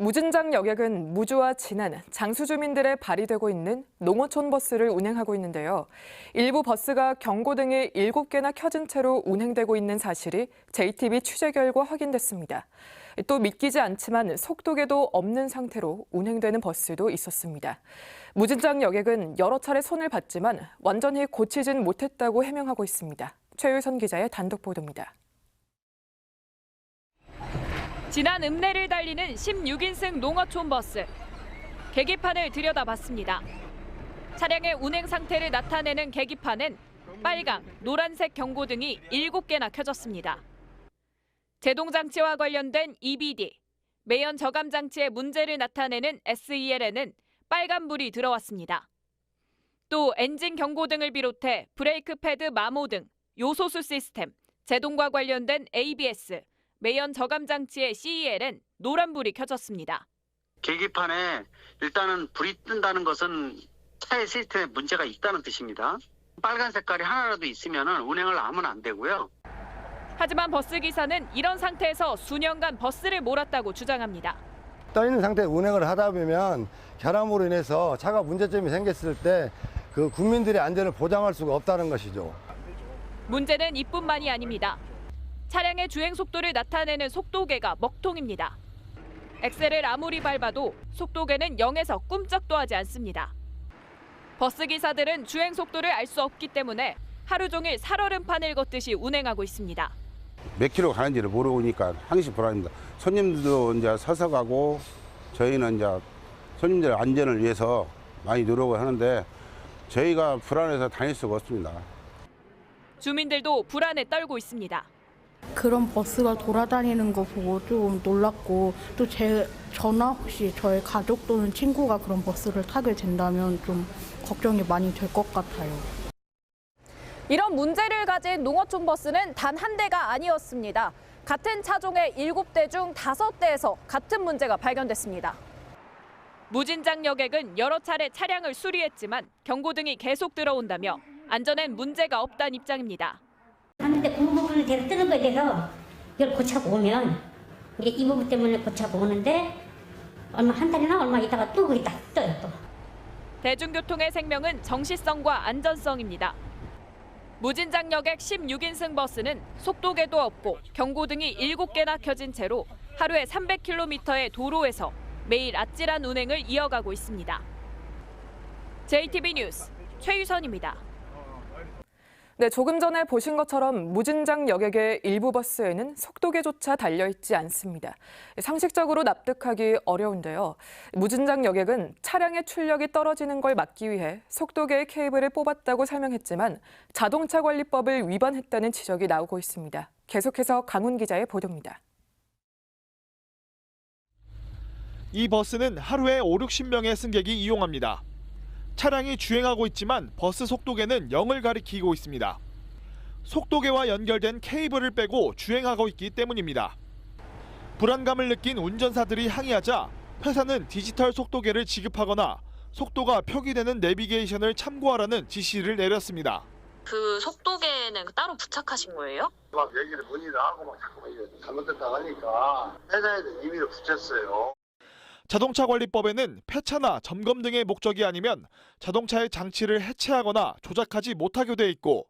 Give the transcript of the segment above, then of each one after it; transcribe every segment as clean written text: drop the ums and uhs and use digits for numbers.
무진장 여객은 무주와 진안, 장수 주민들의 발휘되고 있는 농어촌 버스를 운행하고 있는데요. 일부 버스가 경고등이 7개나 켜진 채로 운행되고 있는 사실이 JTBC 취재 결과 확인됐습니다. 또 믿기지 않지만 속도계도 없는 상태로 운행되는 버스도 있었습니다. 무진장 여객은 여러 차례 손을 봤지만 완전히 고치진 못했다고 해명하고 있습니다. 최유선 기자의 단독 보도입니다. 진안 읍내를 달리는 16인승 농어촌 버스. 계기판을 들여다봤습니다. 차량의 운행 상태를 나타내는 계기판엔 빨강, 노란색 경고등이 7개나 켜졌습니다. 제동장치와 관련된 EBD, 매연 저감 장치의 문제를 나타내는 SEL에는 빨간불이 들어왔습니다. 또 엔진 경고등을 비롯해 브레이크 패드 마모 등 요소수 시스템, 제동과 관련된 ABS, 매연 저감 장치의 CEL엔 노란불이 켜졌습니다. 계기판에 일단은 불이 뜬다는 것은 차의 시스템에 문제가 있다는 뜻입니다. 빨간 색깔이 하나라도 있으면 운행을 하면 안 되고요. 하지만 버스 기사는 이런 상태에서 수년간 버스를 몰았다고 주장합니다. 떠 있는 상태에 운행을 하다 보면 결함으로 인해서 차가 문제점이 생겼을 때 그 국민들의 안전을 보장할 수가 없다는 것이죠. 문제는 이뿐만이 아닙니다. 차량의 주행 속도를 나타내는 속도계가 먹통입니다. 엑셀을 아무리 밟아도 속도계는 0에서 꿈쩍도 하지 않습니다. 버스 기사들은 주행 속도를 알 수 없기 때문에 하루 종일 살얼음판을 걷듯이 운행하고 있습니다. 몇 킬로 가는지를 모르니까 항시 불안입니다. 손님들도 이제 서서 가고 저희는 이제 손님들 안전을 위해서 많이 노력을 하는데 저희가 불안해서 다닐 수가 없습니다. 주민들도 불안에 떨고 있습니다. 그런 버스가 돌아다니는 거 보고 좀 놀랐고 또 저나 혹시 저의 가족 또는 친구가 그런 버스를 타게 된다면 좀 걱정이 많이 될 것 같아요. 이런 문제를 가진 농어촌 버스는 단 한 대가 아니었습니다. 같은 차종의 7대 중 5대에서 같은 문제가 발견됐습니다. 무진장 여객은 여러 차례 차량을 수리했지만 경고등이 계속 들어온다며 안전엔 문제가 없다는 입장입니다. 하는데 그 부분을 계속 뜨는 거에 대해서 이걸 고차고 오면 이게 이 부분 때문에 고차고 오는데 얼마 한 달이나 얼마 있다가 또 거기 딱 떠요 또. 대중교통의 생명은 정시성과 안전성입니다. 무진장 여객 16인승 버스는 속도계도 없고 경고등이 7개나 켜진 채로 하루에 300km의 도로에서 매일 아찔한 운행을 이어가고 있습니다. JTBC 뉴스 최유선입니다. 네, 조금 전에 보신 것처럼 무진장 여객의 일부 버스에는 속도계조차 달려있지 않습니다. 상식적으로 납득하기 어려운데요. 무진장 여객은 차량의 출력이 떨어지는 걸 막기 위해 속도계의 케이블을 뽑았다고 설명했지만 자동차관리법을 위반했다는 지적이 나오고 있습니다. 계속해서 강훈 기자의 보도입니다. 이 버스는 하루에 5-60명의 승객이 이용합니다. 차량이 주행하고 있지만 버스 속도계는 0을 가리키고 있습니다. 속도계와 연결된 케이블을 빼고 주행하고 있기 때문입니다. 불안감을 느낀 운전사들이 항의하자 회사는 디지털 속도계를 지급하거나 속도가 표기되는 내비게이션을 참고하라는 지시를 내렸습니다. 그 속도계는 따로 부착하신 거예요? 막 얘기를 문의를 하고 막 자꾸 잘못됐다 하니까 회사에도 임의로 붙였어요. 자동차관리법에는 폐차나 점검 등의 목적이 아니면 자동차의 장치를 해체하거나 조작하지 못하게 돼 있고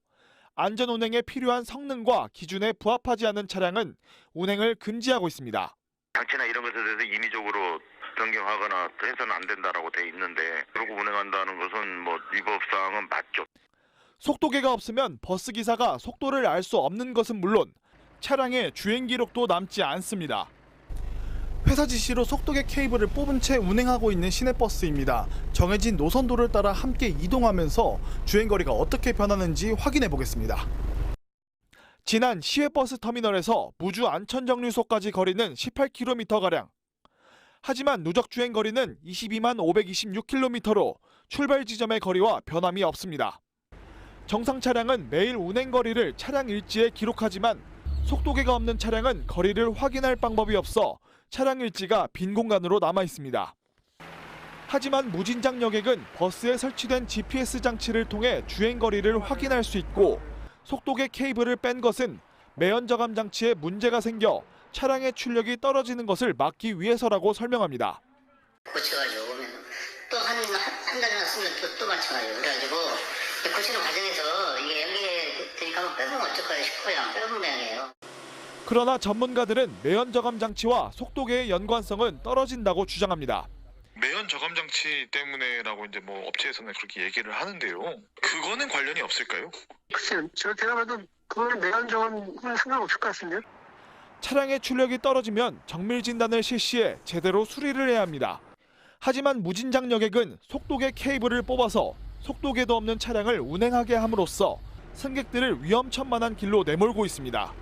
안전운행에 필요한 성능과 기준에 부합하지 않는 차량은 운행을 금지하고 있습니다. 장치나 이런 것에 대해서 임의적으로 변경하거나 해서는 안 된다라고 돼 있는데 그러고 운행한다는 것은 위법사항은 맞죠. 속도계가 없으면 버스 기사가 속도를 알 수 없는 것은 물론 차량의 주행 기록도 남지 않습니다. 회사 지시로 속도계 케이블을 뽑은 채 운행하고 있는 시내버스입니다. 정해진 노선도를 따라 함께 이동하면서 주행거리가 어떻게 변하는지 확인해 보겠습니다. 진안 시외버스 터미널에서 무주 안천정류소까지 거리는 18km가량. 하지만 누적 주행거리는 22만 526km로 출발 지점의 거리와 변함이 없습니다. 정상 차량은 매일 운행거리를 차량 일지에 기록하지만 속도계가 없는 차량은 거리를 확인할 방법이 없어 차량 일지가 빈 공간으로 남아 있습니다. 하지만 무진장 여객은 버스에 설치된 GPS 장치를 통해 주행 거리를 확인할 수 있고 속도계 케이블을 뺀 것은 매연 저감 장치에 문제가 생겨 차량의 출력이 떨어지는 것을 막기 위해서라고 설명합니다. 고쳐가지고 오면 또 한 달 지났으면 또 마찬가지고 그래가지고 고치는 과정에서 이게 연기되니까 한번 빼보면 어쩔까 싶어요. 빼본 모양이에요. 그러나 전문가들은 매연 저감 장치와 속도계의 연관성은 떨어진다고 주장합니다. 매연 저감 장치 때문에라고 이제 뭐 업체에서는 그렇게 얘기를 하는데요. 그거는 관련이 없을까요? 글쎄요, 제가 봐도 그거는 매연 저감은 상관없을 것 같은데요. 차량의 출력이 떨어지면 정밀 진단을 실시해 제대로 수리를 해야 합니다. 하지만 무진장 여객은 속도계 케이블을 뽑아서 속도계도 없는 차량을 운행하게 함으로써 승객들을 위험천만한 길로 내몰고 있습니다.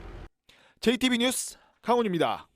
JTB 뉴스 강훈입니다.